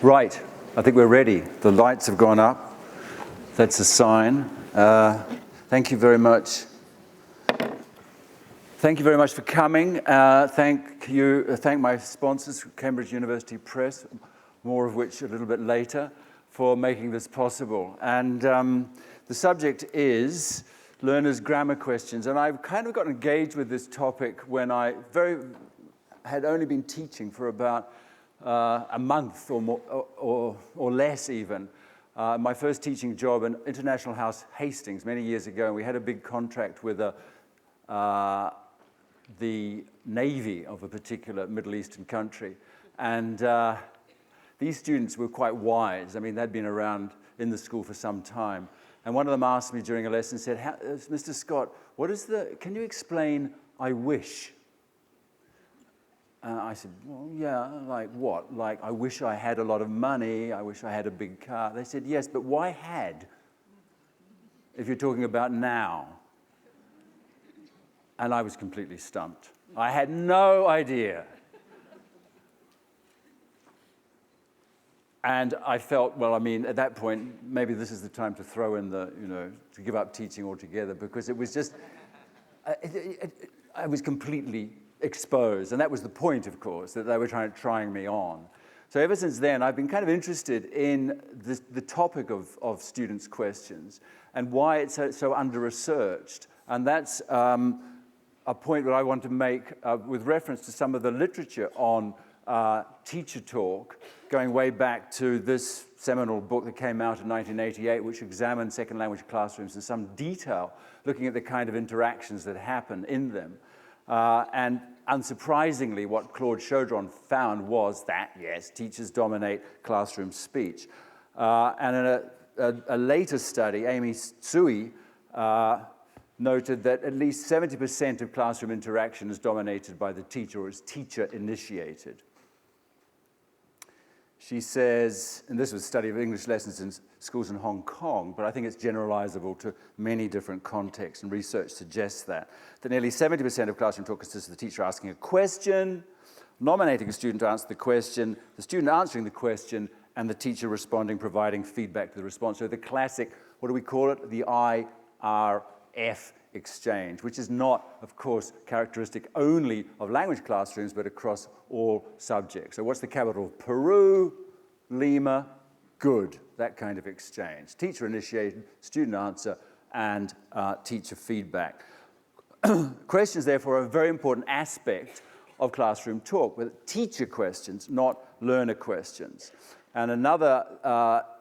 Right, I think we're ready. The lights have gone up. That's a sign. Thank you very much. Thank you very much for coming. Thank my sponsors, Cambridge University Press, more of which a little bit later, for making this possible. And the subject is learners' grammar questions. And I've kind of got engaged with this topic when I had only been teaching for about a month or more, or less even. My first teaching job in International House, Hastings, many years ago, and we had a big contract with the Navy of a particular Middle Eastern country. And these students were quite wise. I mean, they'd been around in the school for some time. And one of them asked me during a lesson, said, Mr. Scott, can you explain I wish? I said, well, yeah, like what? Like, I wish I had a lot of money, I wish I had a big car. They said, yes, but why had? If you're talking about now. And I was completely stumped. I had no idea. And I felt, well, I mean, at that point, maybe this is the time to throw in to give up teaching altogether, because it was just, I was completely exposed. And that was the point, of course, that they were trying me on. So ever since then, I've been kind of interested in the topic of students' questions and why it's so under-researched. And that's a point that I want to make with reference to some of the literature on teacher talk, going way back to this seminal book that came out in 1988, which examined second language classrooms in some detail, looking at the kind of interactions that happen in them. And unsurprisingly, what Claude Chaudron found was that, yes, teachers dominate classroom speech. And in a later study, Amy Tsui noted that at least 70% of classroom interaction is dominated by the teacher or is teacher-initiated. She says, and this was a study of English lessons in schools in Hong Kong, but I think it's generalizable to many different contexts, and research suggests that nearly 70% of classroom talk consists of the teacher asking a question, nominating a student to answer the question, the student answering the question, and the teacher responding, providing feedback to the response. So the classic, what do we call it? The IRF exchange, which is not, of course, characteristic only of language classrooms, but across all subjects. So what's the capital of Peru? Lima. Good. That kind of exchange. Teacher initiated, student answer, and teacher feedback. Questions, therefore, are a very important aspect of classroom talk, but teacher questions, not learner questions. And another,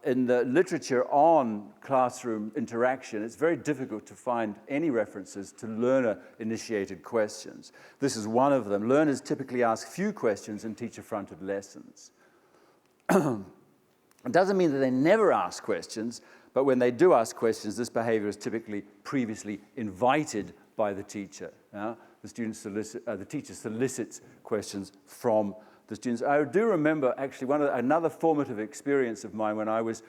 in the literature on classroom interaction, it's very difficult to find any references to learner-initiated questions. This is one of them. Learners typically ask few questions in teacher-fronted lessons. It doesn't mean that they never ask questions, but when they do ask questions, this behavior is typically previously invited by the teacher. The teacher solicits questions from the students. I do remember, actually, another formative experience of mine when I was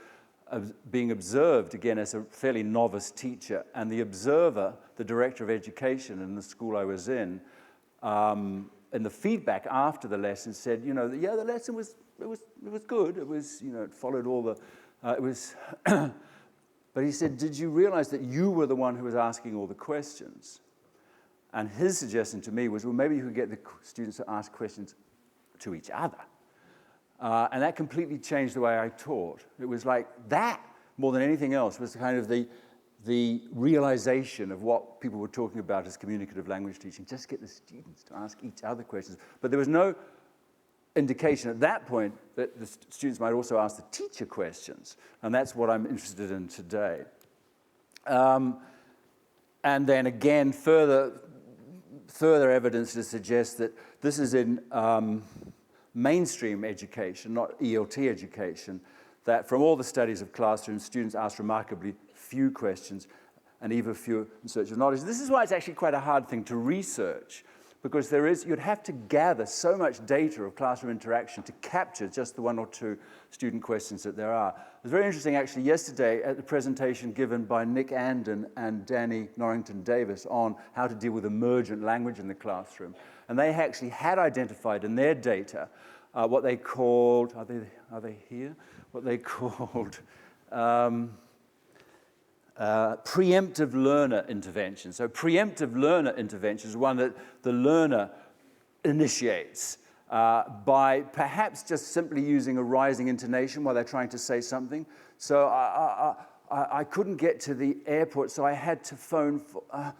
being observed, again, as a fairly novice teacher, and the observer, the director of education in the school I was in the feedback after the lesson said, yeah, the lesson was good. It was, it followed all the, but he said, did you realize that you were the one who was asking all the questions? And his suggestion to me was, well, maybe you could get the students to ask questions to each other. And that completely changed the way I taught. It was like that, more than anything else, was kind of the realization of what people were talking about as communicative language teaching. Just get the students to ask each other questions. But there was no indication at that point that the students might also ask the teacher questions. And that's what I'm interested in today. And then again, further evidence to suggest that this is in mainstream education, not ELT education, that from all the studies of classrooms, students ask remarkably few questions and even fewer in search of knowledge. This is why it's actually quite a hard thing to research, because you'd have to gather so much data of classroom interaction to capture just the 1 or 2 student questions that there are. It was very interesting actually yesterday at the presentation given by Nick Andon and Danny Norrington-Davis on how to deal with emergent language in the classroom. And they actually had identified in their data what they called, are they here? What they called preemptive learner intervention. So preemptive learner intervention is one that the learner initiates by perhaps just simply using a rising intonation while they're trying to say something. So I couldn't get to the airport, so I had to phone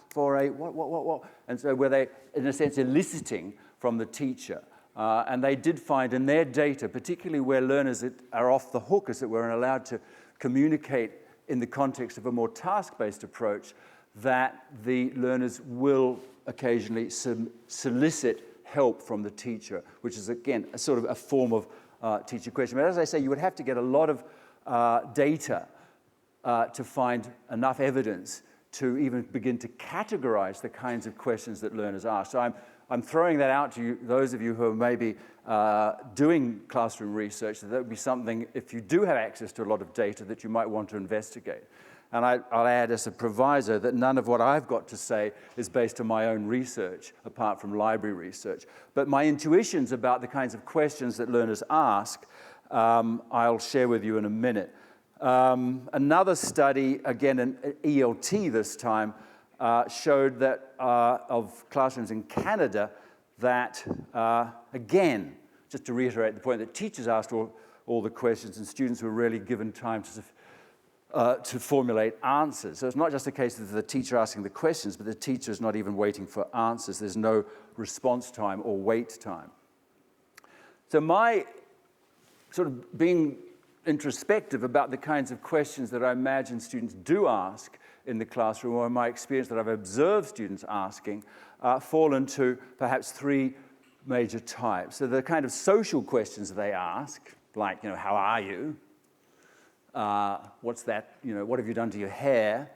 for a what? And so where they, in a sense, eliciting from the teacher. And they did find in their data, particularly where learners are off the hook, as it were, and allowed to communicate in the context of a more task-based approach, that the learners will occasionally solicit help from the teacher, which is, again, a sort of a form of teacher question. But as I say, you would have to get a lot of data to find enough evidence to even begin to categorize the kinds of questions that learners ask. So I'm throwing that out to you, those of you who are maybe doing classroom research, that would be something, if you do have access to a lot of data, that you might want to investigate. And I'll add as a proviso that none of what I've got to say is based on my own research, apart from library research. But my intuitions about the kinds of questions that learners ask, I'll share with you in a minute. Another study, again an ELT this time, showed that of classrooms in Canada that, again, just to reiterate the point, that teachers asked all the questions and students were really given time to formulate answers. So it's not just a case of the teacher asking the questions, but the teacher is not even waiting for answers. There's no response time or wait time. So my sort of being introspective about the kinds of questions that I imagine students do ask in the classroom, or in my experience that I've observed students asking, fall into perhaps 3 major types. So the kind of social questions they ask, like, how are you? What's that? What have you done to your hair?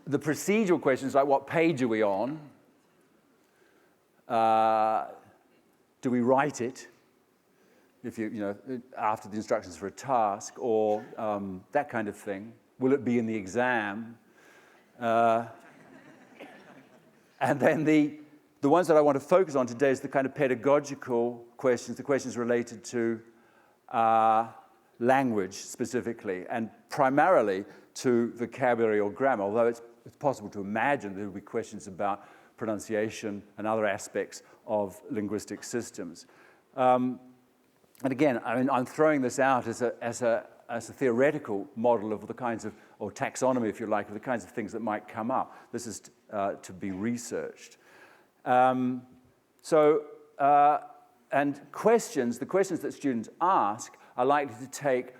The procedural questions, like, what page are we on? Do we write it? If after the instructions for a task, or that kind of thing. Will it be in the exam? And then the ones that I want to focus on today is the kind of pedagogical questions, the questions related to language specifically, and primarily to vocabulary or grammar, although it's possible to imagine there will be questions about pronunciation and other aspects of linguistic systems. And again, I'm throwing this out as a theoretical model of the kinds of, or taxonomy, if you like, of the kinds of things that might come up. This is to be researched. And questions, the questions that students ask are likely to take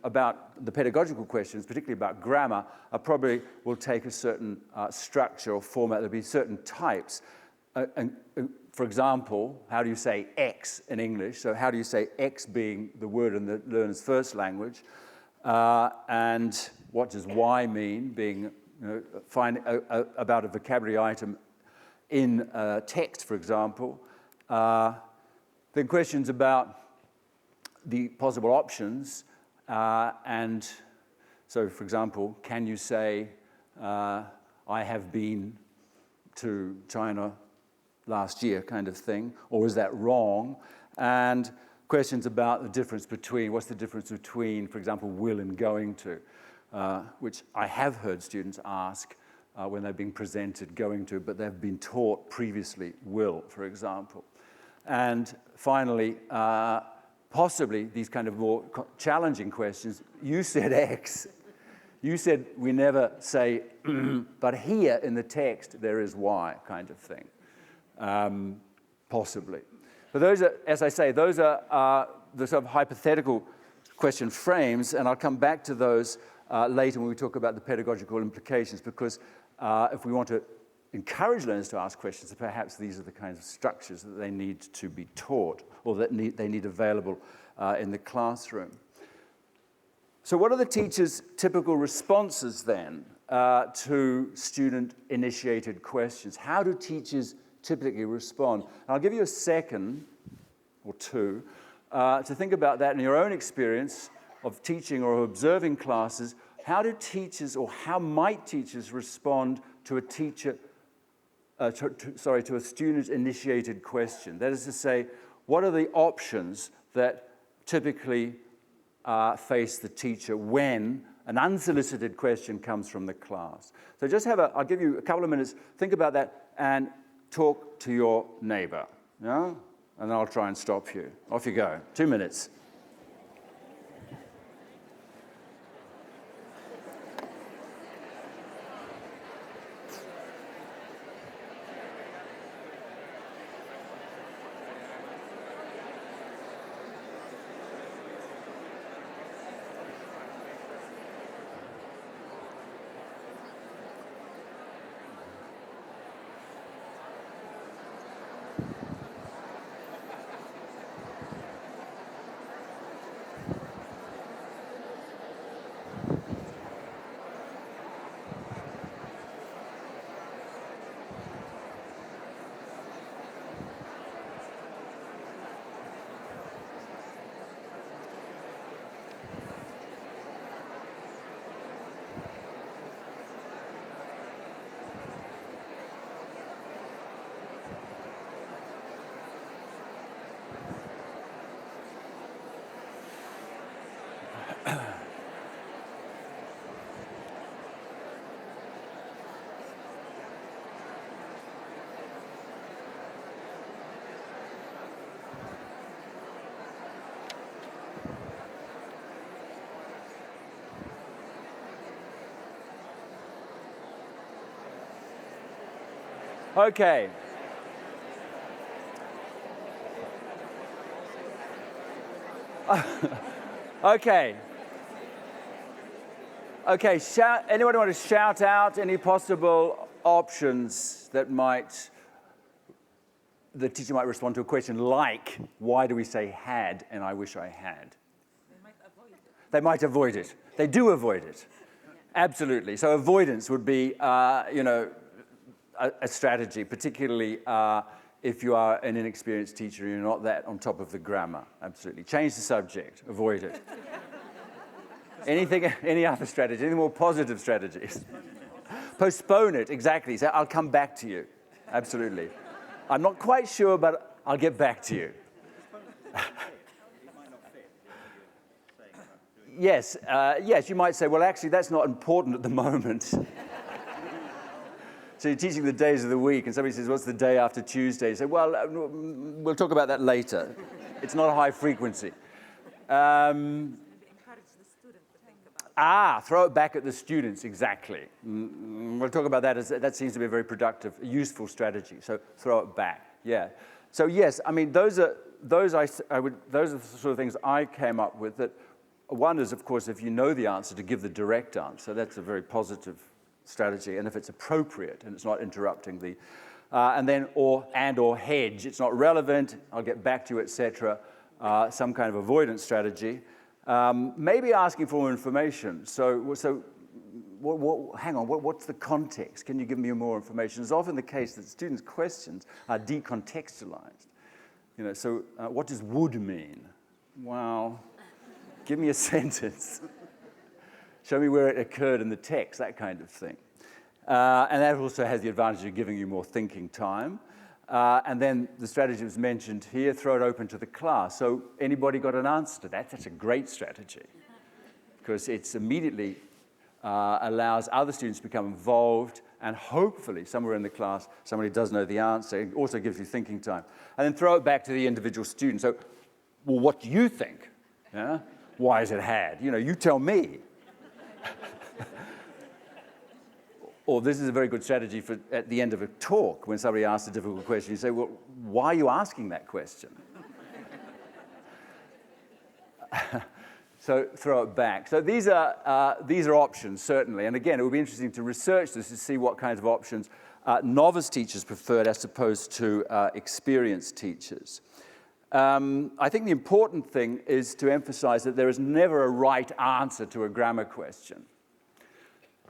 about the pedagogical questions, particularly about grammar, probably will take a certain structure or format. There'll be certain types. For example, how do you say X in English? So how do you say X being the word in the learner's first language? And what does Y mean, being find about a vocabulary item in text, for example. Then questions about the possible options. And so, for example, can you say, I have been to China last year, kind of thing, or is that wrong? And questions about the difference between, what's the difference between, for example, will and going to, which I have heard students ask when they're being presented going to, but they've been taught previously will, for example. And finally, possibly these kind of more challenging questions. You said X. You said we never say, but here in the text there is Y, kind of thing. Possibly. But those are, as I say, those are the sort of hypothetical question frames, and I'll come back to those later when we talk about the pedagogical implications, because if we want to encourage learners to ask questions, perhaps these are the kinds of structures that they need to be taught, or that they need available in the classroom. So what are the teacher's typical responses then? to student-initiated questions. How do teachers typically respond? And I'll give you a second or two to think about that in your own experience of teaching or observing classes. How do teachers, or how might teachers respond to a teacher, to a student-initiated question? That is to say, what are the options that typically face the teacher when an unsolicited question comes from the class? So just I'll give you a couple of minutes, think about that, and talk to your neighbor, yeah? And then I'll try and stop you. Off you go, 2 minutes. Okay. Okay. Okay, anyone want to shout out any possible options that the teacher might respond to a question like, why do we say had and I wish I had? They might avoid it. They might avoid it. They do avoid it. Absolutely. So avoidance would be, a strategy, particularly if you are an inexperienced teacher and you're not that on top of the grammar. Absolutely. Change the subject. Avoid it. Any other strategy? Any more positive strategies? Postpone it, exactly. So I'll come back to you. Absolutely. I'm not quite sure, but I'll get back to you. Yes, you might say, well, actually, that's not important at the moment. So you're teaching the days of the week, and somebody says, what's the day after Tuesday? You say, well, we'll talk about that later. It's not a high frequency. Throw it back at the students, exactly. We'll talk about that. That seems to be a very productive, useful strategy. So throw it back, yeah. So yes, I mean, those are the sort of things I came up with. That one is, of course, if you know the answer, to give the direct answer. That's a very positive strategy, and if it's appropriate and it's not interrupting the, or hedge, it's not relevant, I'll get back to you, etc. Some kind of avoidance strategy. Maybe asking for more information. So hang on, what's the context? Can you give me more information? It's often the case that students' questions are decontextualized. What does would mean? Well, give me a sentence. Show me where it occurred in the text, that kind of thing. And that also has the advantage of giving you more thinking time. And then the strategy was mentioned here, throw it open to the class. So anybody got an answer to that? That's a great strategy, because it's immediately allows other students to become involved, and hopefully somewhere in the class somebody does know the answer. It also gives you thinking time. And then throw it back to the individual student. So, well, what do you think? Yeah? Why is it had? You tell me. Or this is a very good strategy for at the end of a talk, when somebody asks a difficult question, you say, well, why are you asking that question? So throw it back. So these are options, certainly. And again, it would be interesting to research this to see what kinds of options novice teachers preferred as opposed to experienced teachers. I think the important thing is to emphasize that there is never a right answer to a grammar question.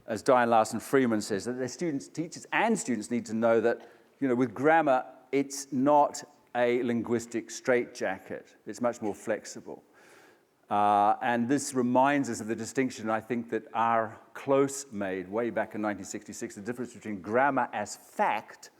as Diane Larson-Freeman says, that their teachers and students need to know that, with grammar, it's not a linguistic straitjacket. It's much more flexible. And this reminds us of the distinction, I think, that R. Close made way back in 1966, the difference between grammar as fact,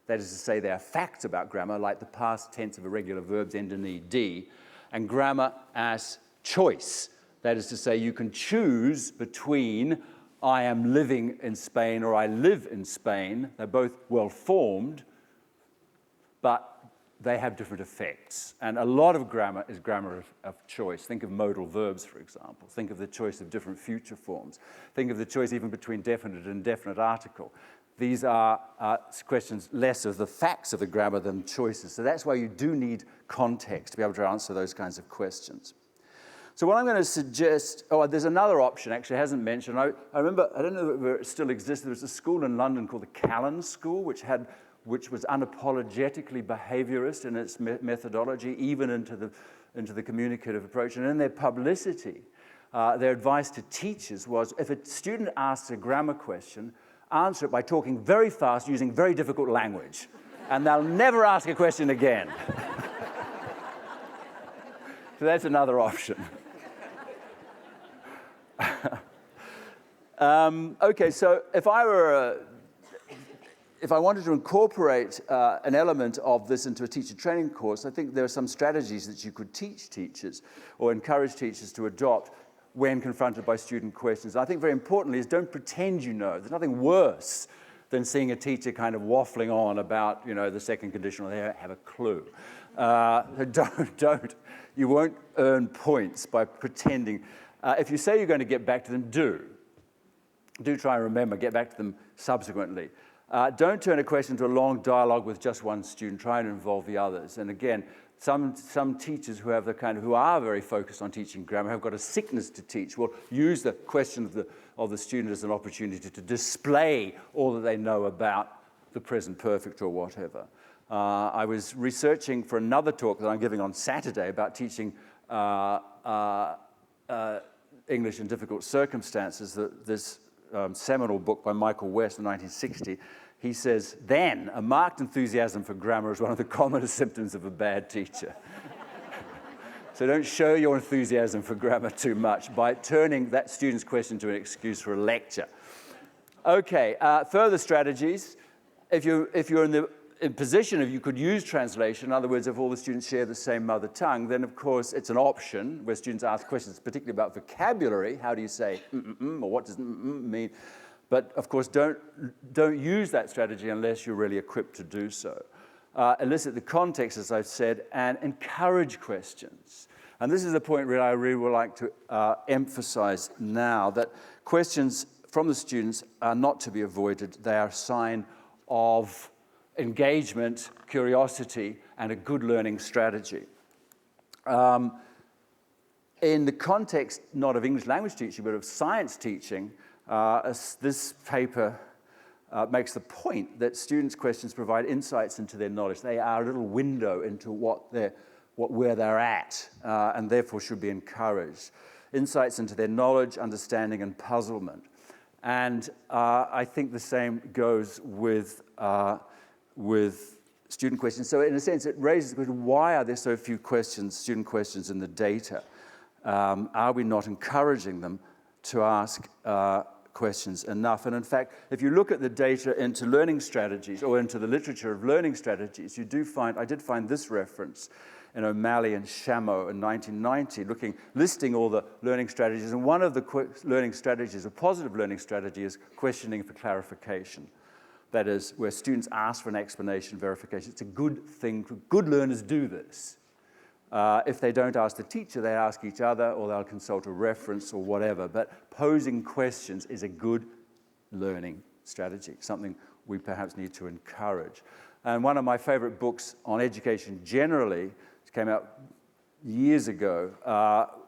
that is to say they are facts about grammar, like the past tense of irregular verbs end in ed, and grammar as choice. That is to say you can choose between I am living in Spain or I live in Spain. They're both well-formed, but they have different effects. And a lot of grammar is grammar of choice. Think of modal verbs, for example. Think of the choice of different future forms. Think of the choice even between definite and indefinite article. These are questions less of the facts of the grammar than choices. So that's why you do need context to be able to answer those kinds of questions. So what I'm going to suggest, there's another option, actually, I hasn't mentioned. I remember, I don't know whether it still exists, there was a school in London called the Callan School, which was unapologetically behaviorist in its methodology, even into the communicative approach. And in their publicity, their advice to teachers was, if a student asks a grammar question, answer it by talking very fast using very difficult language. And they'll never ask a question again. So that's another option. Okay, so if I wanted to incorporate an element of this into a teacher training course, I think there are some strategies that you could teach teachers or encourage teachers to adopt when confronted by student questions. I think very importantly is don't pretend you know. There's nothing worse than seeing a teacher kind of waffling on about, the second conditional. They have a clue. Don't. You won't earn points by pretending. If you say you're going to get back to them, do try and remember, get back to them subsequently. Don't turn a question into a long dialogue with just one student. Try and involve the others. And again, some teachers who are very focused on teaching grammar have got a sickness to teach. Will use the question of the student as an opportunity to display all that they know about the present perfect or whatever. I was researching for another talk that I'm giving on Saturday about teaching English in difficult circumstances. This seminal book by Michael West in 1960. He says, then, a marked enthusiasm for grammar is one of the commonest symptoms of a bad teacher. So don't show your enthusiasm for grammar too much by turning that student's question into an excuse for a lecture. Okay, further strategies. If you're in position of you could use translation, in other words, if all the students share the same mother tongue, then of course it's an option where students ask questions, particularly about vocabulary. How do you say or what does mean? But of course, don't use that strategy unless you're really equipped to do so. Elicit the context, as I've said, and encourage questions. And this is the point where I really would like to emphasize now, that questions from the students are not to be avoided. They are a sign of engagement, curiosity, and a good learning strategy. In the context not of English language teaching, but of science teaching, this paper makes the point that students' questions provide insights into their knowledge. They are a little window into where they're at, and therefore should be encouraged. Insights into their knowledge, understanding, and puzzlement. And I think the same goes with student questions. So in a sense, it raises the question, why are there so few student questions in the data? Are we not encouraging them to ask questions enough? And in fact, if you look at the data into learning strategies or into the literature of learning strategies, I did find this reference in O'Malley and Chameau in 1990, listing all the learning strategies. And one of the learning strategies, a positive learning strategy, is questioning for clarification. That is, where students ask for an explanation, verification. It's a good thing. Good learners do this. If they don't ask the teacher, they ask each other, or they'll consult a reference or whatever. But posing questions is a good learning strategy, something we perhaps need to encourage. And one of my favorite books on education generally, which came out years ago,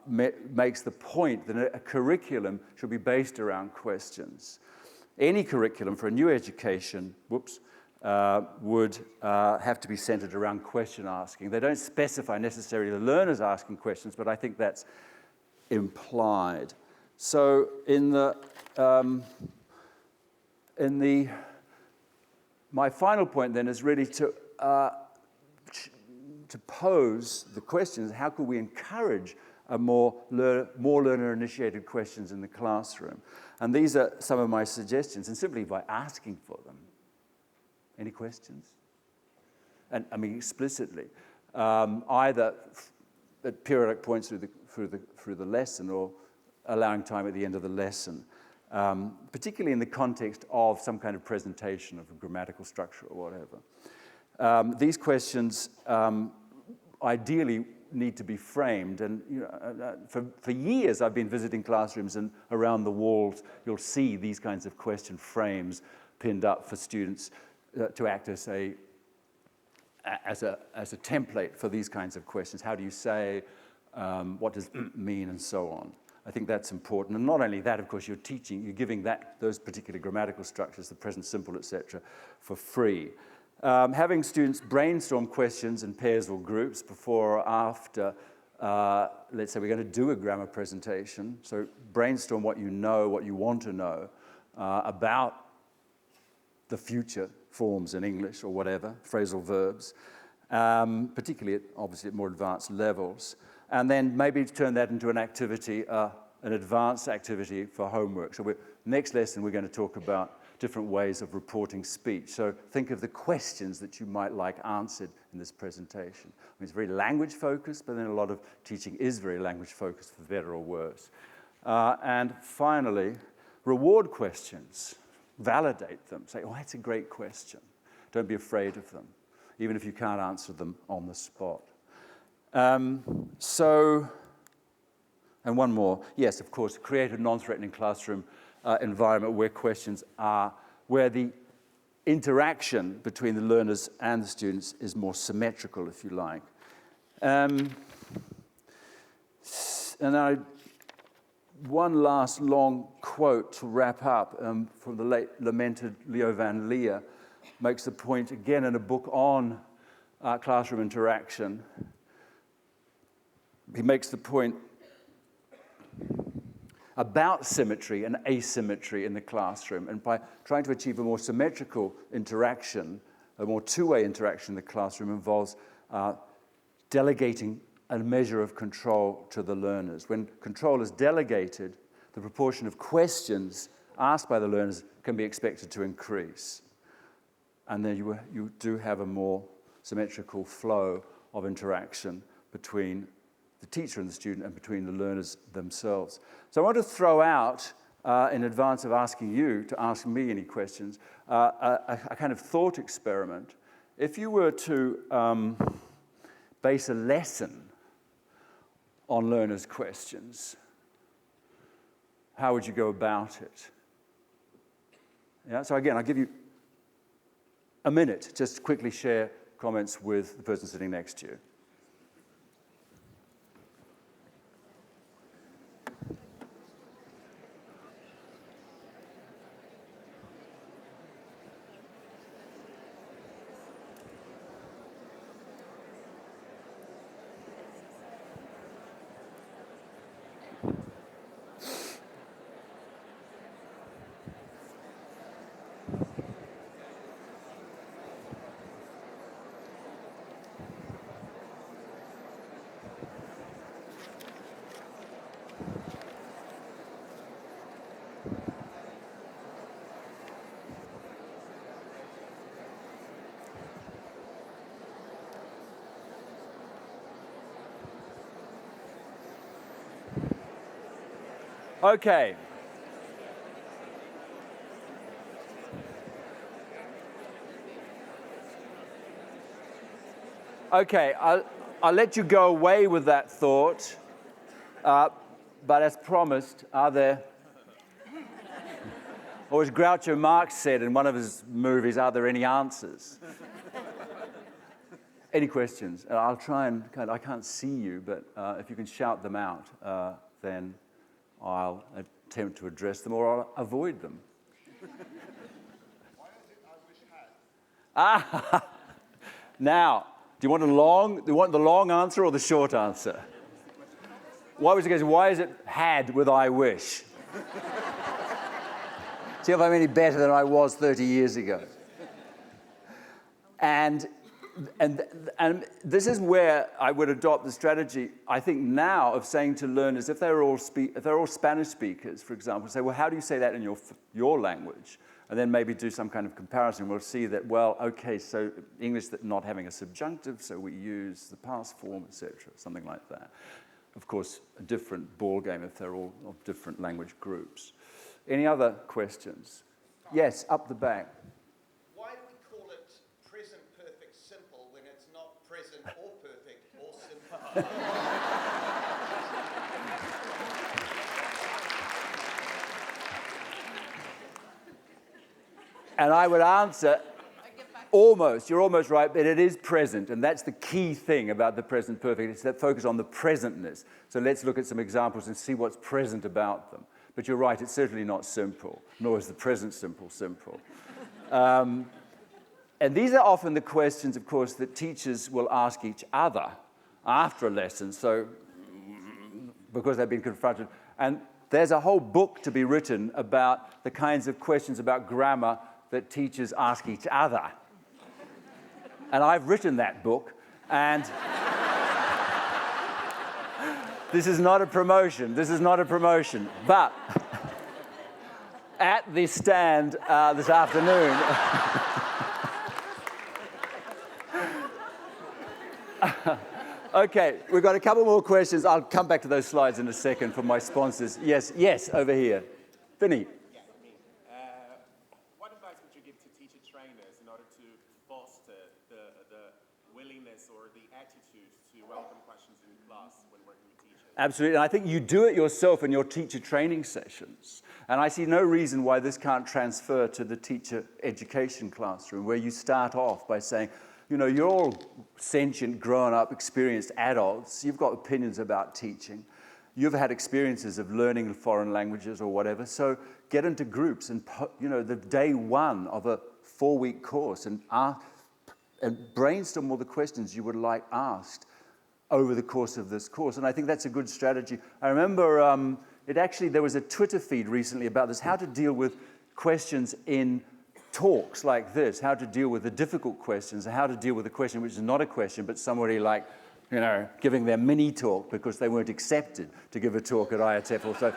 makes the point that a curriculum should be based around questions. Any curriculum for a new education, would have to be centered around question asking. They don't specify necessarily the learners asking questions, but I think that's implied. So my final point then is really to pose the questions, how could we encourage more learner-initiated questions in the classroom? And these are some of my suggestions, and simply by asking for them. Any questions? And I mean explicitly, either at periodic points through the lesson or allowing time at the end of the lesson, particularly in the context of some kind of presentation of a grammatical structure or whatever. These questions ideally need to be framed, and for years I've been visiting classrooms, and around the walls you'll see these kinds of question frames pinned up for students to act as a template for these kinds of questions. How do you say, what does mean, and so on. I think that's important. And not only that, of course, you're giving those particular grammatical structures, the present simple, etc., for free. Having students brainstorm questions in pairs or groups before or after, let's say we're going to do a grammar presentation. So brainstorm what you know, what you want to know about the future forms in English or whatever, phrasal verbs, particularly obviously at more advanced levels. And then maybe turn that into an activity, an advanced activity for homework. So next lesson we're going to talk about different ways of reporting speech. So think of the questions that you might like answered in this presentation. I mean, it's very language-focused, but then a lot of teaching is very language-focused, for better or worse. And finally, reward questions. Validate them. Say, oh, that's a great question. Don't be afraid of them, even if you can't answer them on the spot. And one more. Yes, of course, create a non-threatening classroom environment where questions are, where the interaction between the learners and the students is more symmetrical, if you like. And one last long quote to wrap up from the late lamented Leo van Leer makes the point again in a book on classroom interaction. He makes the point about symmetry and asymmetry in the classroom, and by trying to achieve a more symmetrical interaction, a more two-way interaction in the classroom involves delegating a measure of control to the learners. When control is delegated, the proportion of questions asked by the learners can be expected to increase. And then you do have a more symmetrical flow of interaction between the teacher and the student and between the learners themselves. So I want to throw out, in advance of asking you to ask me any questions, a kind of thought experiment. If you were to base a lesson on learners' questions, how would you go about it? Yeah, so again, I'll give you a minute just to quickly share comments with the person sitting next to you. Okay. Okay, I'll let you go away with that thought, but as promised, are there, or as Groucho Marx said in one of his movies, are there any answers? Any questions? I'll try and, I can't see you, but if you can shout them out, then I'll attempt to address them, or I'll avoid them. Why is it I wish had? Now, do you want the long answer or the short answer? Why was it the case? Why is it had with I wish? See if I'm any better than I was 30 years ago. And this is where I would adopt the strategy, I think now, of saying to learners, if they're all Spanish speakers, for example, say, well, how do you say that in your language? And then maybe do some kind of comparison. We'll see that, well, okay, so English not having a subjunctive, so we use the past form, etc., something like that. Of course, a different ball game if they're all of different language groups. Any other questions? Yes, up the back. Why do we call it present perfect simple when it's not present or perfect or simple? And I would answer, almost, you're almost right, but it is present, and that's the key thing about the present perfect. It's that focus on the presentness. So let's look at some examples and see what's present about them. But you're right, it's certainly not simple, nor is the present simple simple. And these are often the questions, of course, that teachers will ask each other after a lesson, so because they've been confronted. And there's a whole book to be written about the kinds of questions about grammar that teachers ask each other. And I've written that book, and this is not a promotion, but at the stand this afternoon, okay, we've got a couple more questions. I'll come back to those slides in a second for my sponsors. Yes, over here. Vinny. What advice would you give to teacher trainers in order to foster the willingness or the attitude to welcome questions in class when working with teachers? Absolutely, and I think you do it yourself in your teacher training sessions. And I see no reason why this can't transfer to the teacher education classroom, where you start off by saying, you know, you're all sentient, grown-up, experienced adults. You've got opinions about teaching. You've had experiences of learning foreign languages or whatever. So get into groups and, you know, the day one of a 4-week course and brainstorm all the questions you would like asked over the course of this course. And I think that's a good strategy. I remember there was a Twitter feed recently about this, how to deal with questions in talks like this, how to deal with the difficult questions, and how to deal with a question which is not a question, but somebody like, you know, giving their mini talk because they weren't accepted to give a talk at IATEFL. So,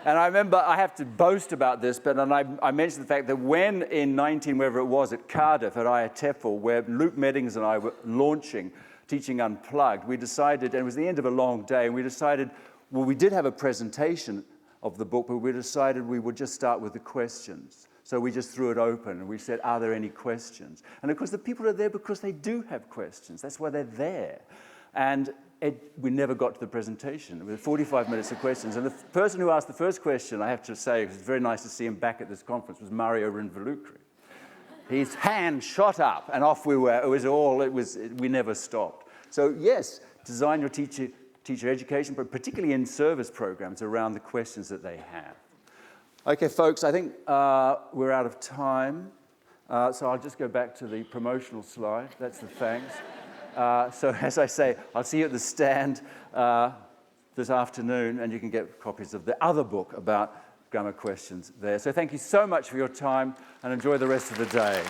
and I remember, I have to boast about this, but I mentioned the fact that when in wherever it was, at Cardiff at IATEFL, where Luke Meddings and I were launching Teaching Unplugged, we decided, and it was the end of a long day, and we decided, well, we did have a presentation of the book, but we decided we would just start with the questions. So we just threw it open and we said, are there any questions? And of course, the people are there because they do have questions. That's why they're there. And we never got to the presentation. It was 45 minutes of questions. And the person who asked the first question, I have to say, it was very nice to see him back at this conference, was Mario Rinvolucri. His hand shot up and off we were. We never stopped. So yes, design your teacher education, but particularly in service programs around the questions that they have. Okay, folks, I think we're out of time. So I'll just go back to the promotional slide. That's the thanks. So as I say, I'll see you at the stand this afternoon, and you can get copies of the other book about grammar questions there. So thank you so much for your time, and enjoy the rest of the day.